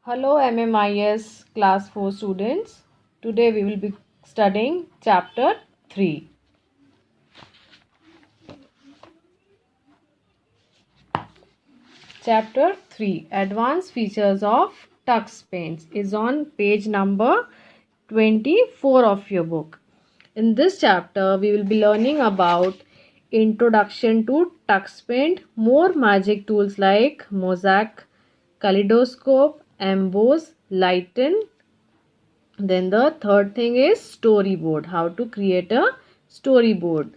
Hello MMIS class 4 students. Today we will be studying chapter 3. Chapter 3 Advanced Features of Tux Paints is on page number 24 of your book. In this chapter we will be learning about introduction to Tux Paint, more magic tools like mosaic, kaleidoscope, emboss, lighten. Then the third thing is storyboard, how to create a storyboard.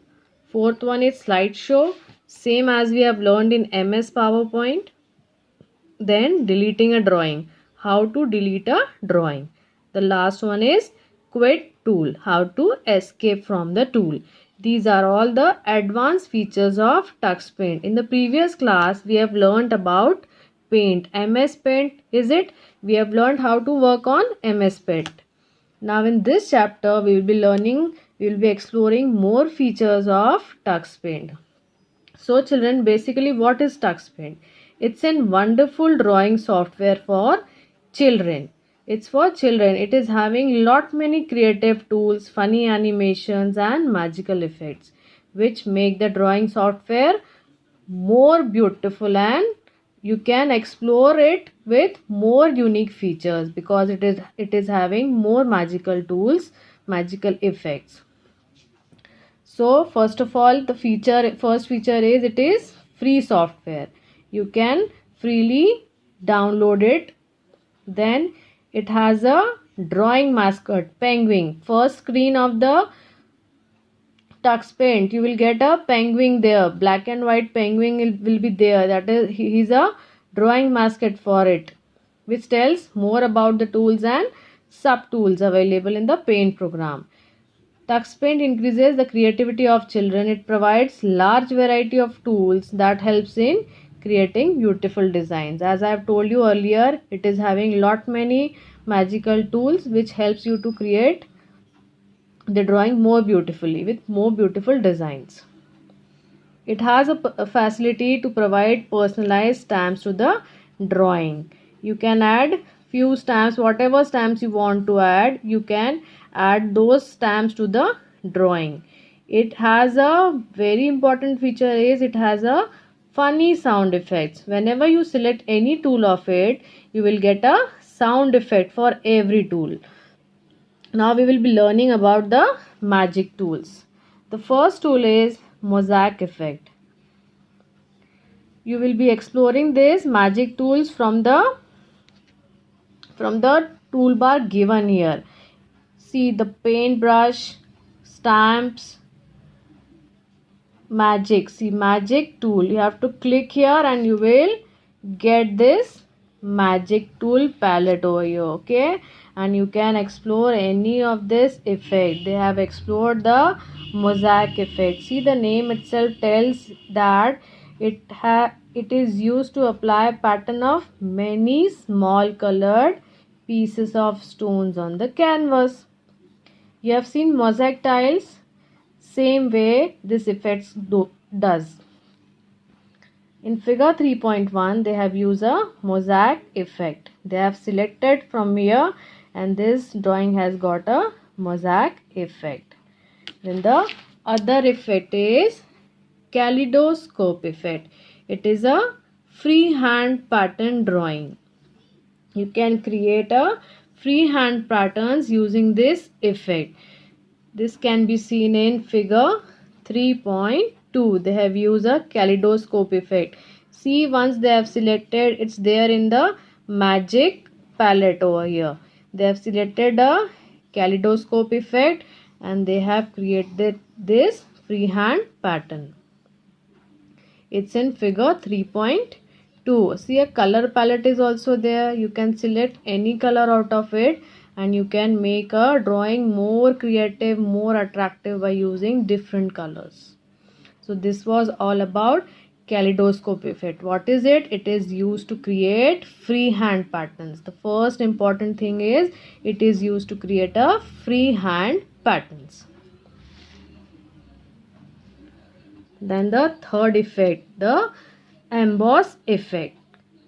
Fourth one is slideshow, same as we have learned in MS PowerPoint. Then deleting a drawing, how to delete a drawing. The last one is quit tool, how to escape from the tool. These are all the advanced features of Tux Paint. In the previous class we have learned about Paint, MS Paint is it? We have learned how to work on MS Paint. Now in this chapter we will be exploring more features of Tux Paint. So children, basically what is Tux Paint? It's a wonderful drawing software for children. It's for children. It is having lot many creative tools, funny animations and magical effects which make the drawing software more beautiful, and you can explore it with more unique features because it is having more magical tools, magical effects. So first of all, the first feature is it is free software. You can freely download it. Then it has a drawing mascot penguin. First screen of the Tux Paint, you will get a penguin there. Black and white penguin will be there. That is, he's a drawing mascot for it, which tells more about the tools and sub tools available in the Paint program. Tux Paint increases the creativity of children. It provides large variety of tools that helps in creating beautiful designs. As I have told you earlier, it is having lot many magical tools which helps you to create the drawing more beautifully with more beautiful designs. It has a facility to provide personalized stamps to the drawing. You can add few stamps, whatever stamps you want to add, you can add those stamps to the drawing. It has a very important feature is it has a funny sound effects. Whenever you select any tool of it, you will get a sound effect for every tool. Now we will be learning about the magic tools. The first tool is mosaic effect. You will be exploring these magic tools from the toolbar given here. See the paintbrush, stamps, magic. See magic tool. You have to click here and you will get this magic tool palette over here. Okay, and you can explore any of this effect. They have explored the mosaic effect. See the name itself tells that it is used to apply pattern of many small colored pieces of stones on the canvas. You have seen mosaic tiles, same way this effect does. In figure 3.1 they have used a mosaic effect. They have selected from here and this drawing has got a mosaic effect. Then the other effect is kaleidoscope effect. It is a freehand pattern drawing. You can create a freehand patterns using this effect. This can be seen in figure 3.2. They have used a kaleidoscope effect. See, once they have selected, it's there in the magic palette over here. They have selected a kaleidoscope effect and they have created this freehand pattern. It's in figure 3.2. See, a color palette is also there. You can select any color out of it and you can make a drawing more creative, more attractive by using different colors. So this was all about kaleidoscope effect. What is it? It is used to create freehand patterns. The first important thing is it is used to create a freehand patterns. Then the third effect, the emboss effect.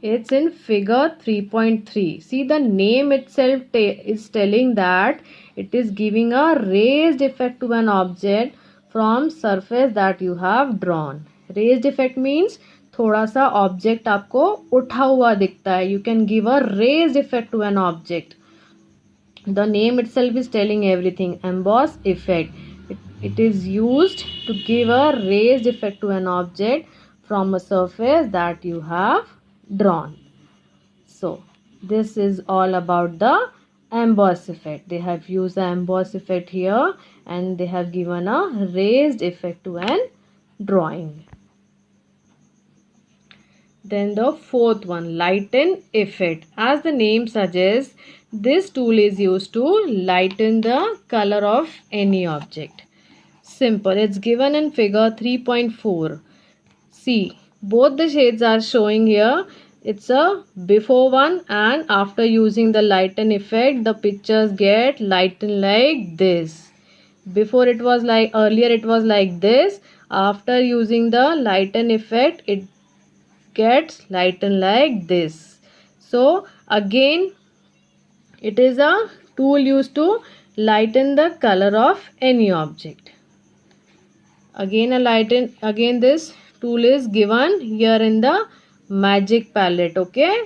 It's in figure 3.3. See, the name itself is telling that it is giving a raised effect to an object from surface that you have drawn. Raised effect means थोड़ा सा object आपको उठा हुआ दिखता है. You can give a raised effect to an object. The name itself is telling everything. Emboss effect. It is used to give a raised effect to an object from a surface that you have drawn. So this is all about the emboss effect. They have used the emboss effect here and they have given a raised effect to an drawing. Then the fourth one, lighten effect. As the name suggests, this tool is used to lighten the color of any object. Simple. It's given in figure 3.4. See, both the shades are showing here. It's a before one, and after using the lighten effect, the pictures get lightened like this. Before it was like, earlier it was like this. After using the lighten effect, it gets lightened like this. So again, it is a tool used to lighten the color of any object. Again this tool is given here in the magic palette. Okay,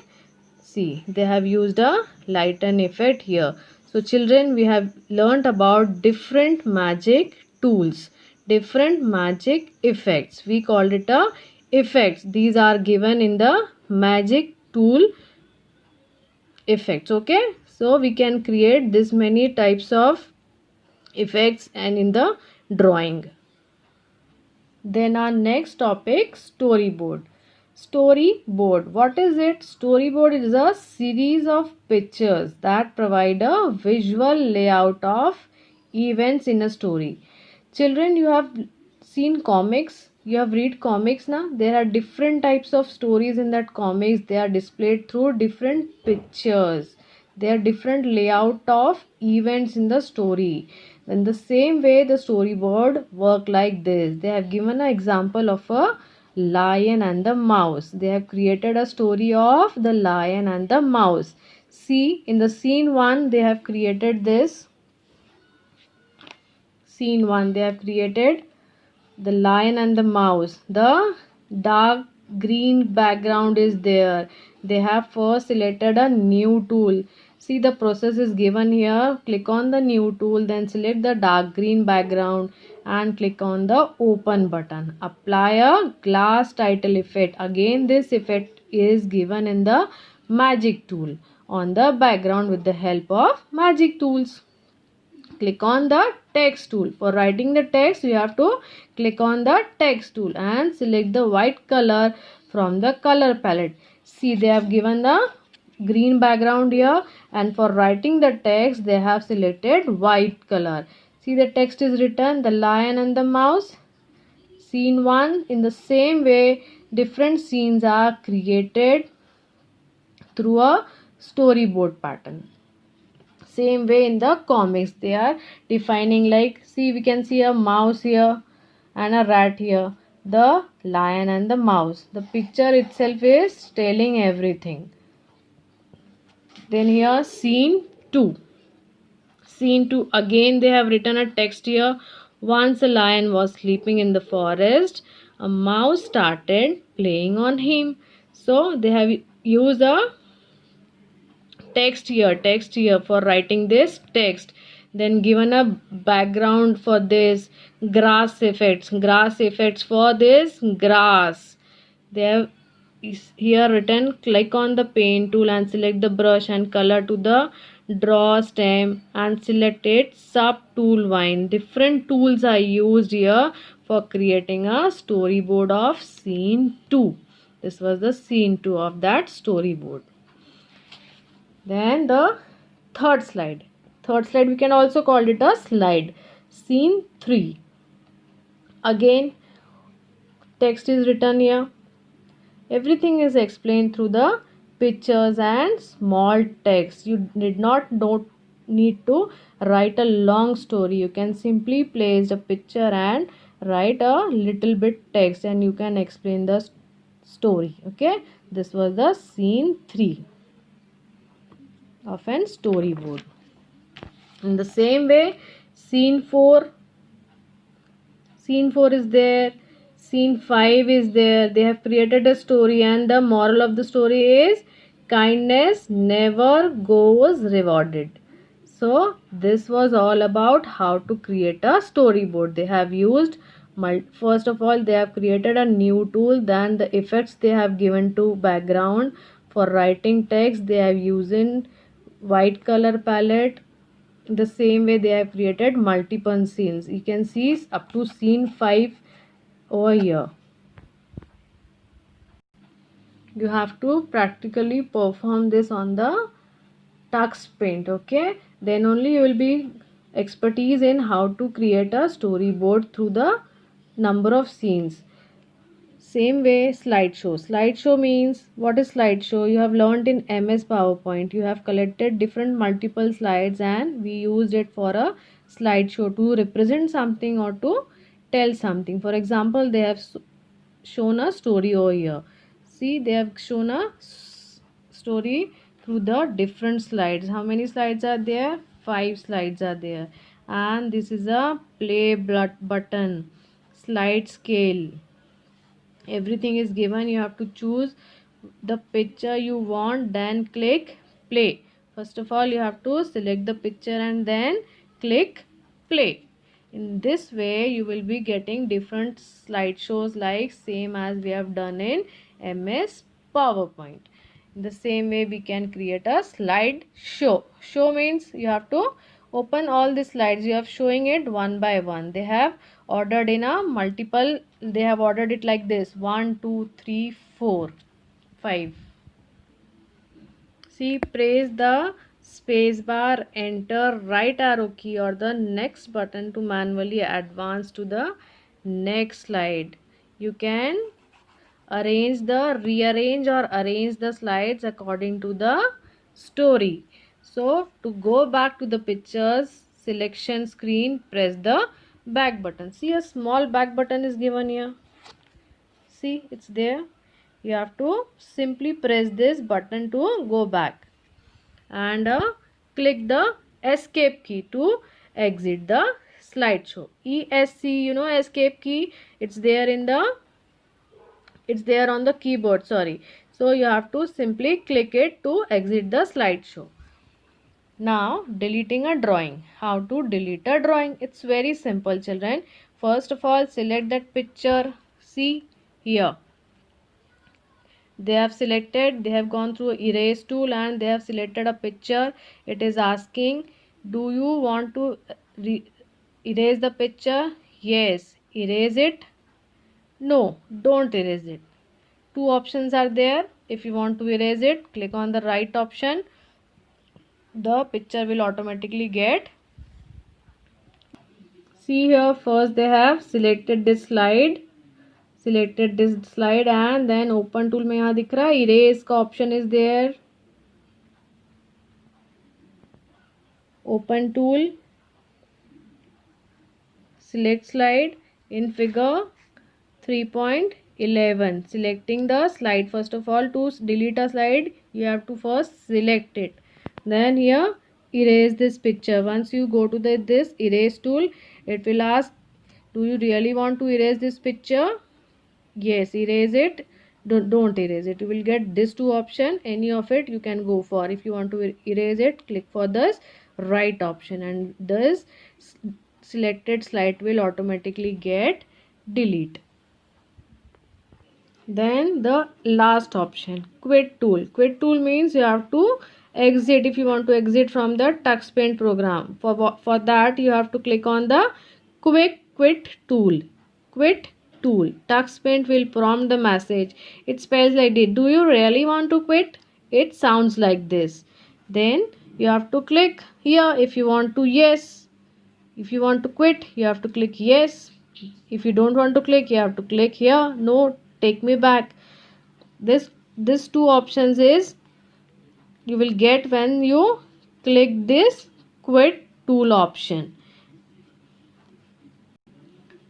see, they have used a lighten effect here. So children, we have learnt about different magic tools, different magic effects. We called it a effects. These are given in the magic tool effects. Okay, so we can create this many types of effects and in the drawing. Then our next topic, storyboard. Storyboard, what is it? Storyboard is a series of pictures that provide a visual layout of events in a story. Children, you have seen comics, you have read comics now. There are different types of stories in that comics. They are displayed through different pictures. There are different layout of events in the story. In the same way, the storyboard work like this. They have given an example of a lion and the mouse. They have created a story of the lion and the mouse. See, in the scene 1, they have created this. Scene 1, they have created the lion and the mouse. The dark green background is there. They have first selected a new tool. See, the process is given here. Click on the new tool, then select the dark green background and click on the open button. Apply a glass title effect. Again, this effect is given in the magic tool on the background with the help of magic tools. Click on the text tool. For writing the text, you have to click on the text tool and select the white color from the color palette. See, they have given the green background here, and for writing the text they have selected white color. See, the text is written, the lion and the mouse. Scene 1, in the same way, different scenes are created through a storyboard pattern. Same way in the comics, they are defining, like, see, we can see a mouse here and a rat here, the lion and the mouse. The picture itself is telling everything. Then here scene 2. Scene 2, again they have written a text here. Once a lion was sleeping in the forest, a mouse started playing on him. So they have used a text here for writing this text. Then given a background for this, grass effects for this grass. They have here written, click on the pen tool and select the brush and color to the draw stem and select it sub tool vine. Different tools are used here for creating a storyboard of scene 2. This was the scene 2 of that storyboard. Then the third slide, we can also call it a slide. Scene 3. Again, text is written here. Everything is explained through the pictures and small text. You did not need to write a long story. You can simply place a picture and write a little bit text and you can explain the story. Okay, This was the scene 3 of an storyboard. In the same way, scene 4 is there, scene 5 is there. They have created a story, and the moral of the story is kindness never goes rewarded. So this was all about how to create a storyboard. They have used, first of all, they have created a new tool. Then the effects they have given to background. For writing text, they have using white color palette. The same way they have created multiple scenes. You can see up to scene 5 over here. You have to practically perform this on the Tux Paint, okay? Then only you will be expertise in how to create a storyboard through the number of scenes. Same way, slideshow. Slideshow means, what is slideshow? You have learned in MS PowerPoint. You have collected different multiple slides and we used it for a slideshow to represent something or to tell something. For example, they have shown a story over here. See, they have shown a story through the different slides. How many slides are there? 5 slides are there. And this is a play button, slide scale. Everything is given. You have to choose the picture you want, then click play. First of all, you have to select the picture and then click play. In this way you will be getting different slideshows, like same as we have done in MS PowerPoint. In the same way we can create a slide show. Show means you have to open all the slides. You have showing it one by one. They have ordered in a multiple, they have ordered it like this: 1 2 3 4 5. See, press the space bar, enter right arrow key or the next button to manually advance to the next slide. You can rearrange or arrange the slides according to the story. So to go back to the pictures selection screen, press the back button. See, a small back button is given here. See, it's there. You have to simply press this button to go back and click the escape key to exit the slideshow. ESC, you know, escape key, it's there on the keyboard, sorry. So you have to simply click it to exit the slideshow. Now, deleting a drawing. How to delete a drawing? It's very simple, children. First of all, select that picture. See here, they have selected, they have gone through erase tool and they have selected a picture. It is asking, do you want to erase the picture? Yes. Erase it? No, don't erase it. Two options are there. If you want to erase it, click on the right option. The picture will automatically get. See here, first they have selected this slide, and then open tool में यहाँ दिख रहा है erase का option is there. Open tool, select slide in figure 3.11. Selecting the slide. First of all, to delete a slide you have to first select it, then here erase this picture. Once you go to this erase tool, it will ask, do you really want to erase this picture? Yes, erase it. Don't erase it. You will get this two option, any of it you can go for. If you want to erase it, click for this right option and this selected slide will automatically get delete. Then the last option, quit tool. Quit tool means you have to exit. If you want to exit from the Tux Paint program, for that you have to click on the quit tool. Quit tool. Tux Paint will prompt the message. It spells like this: do you really want to quit? It sounds like this. Then you have to click here. If you want to, yes. If you want to quit, you have to click yes. If you don't want to click, you have to click here, no, take me back. This two options is you will get when you click this quit tool option.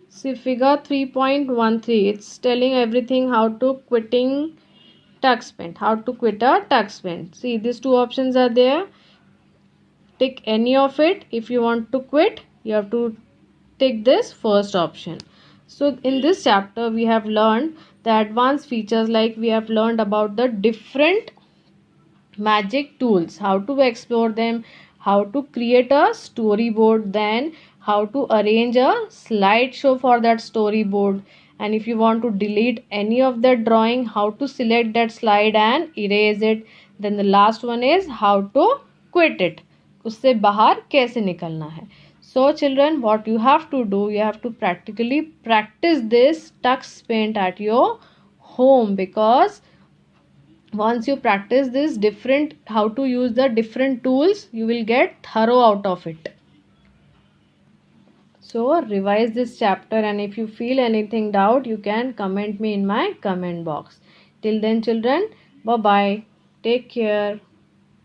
See figure 3.13, it's telling everything how to quitting tux paint. How to quit a tux paint? See, these two options are there. Tick any of it. If you want to quit, you have to tick this first option. So in this chapter we have learned the advanced features, like we have learned about the different magic tools, how to explore them, how to create a storyboard, then how to arrange a slideshow for that storyboard, and if you want to delete any of that drawing, how to select that slide and erase it. Then the last one is how to quit it, उससे बाहर कैसे निकलना है. So children, what you have to do, you have to practically practice this tux paint at your home, because once you practice this different, how to use the different tools, you will get thorough out of it. So revise this chapter, and if you feel anything doubt, you can comment me in my comment box. Till then children, bye bye, take care.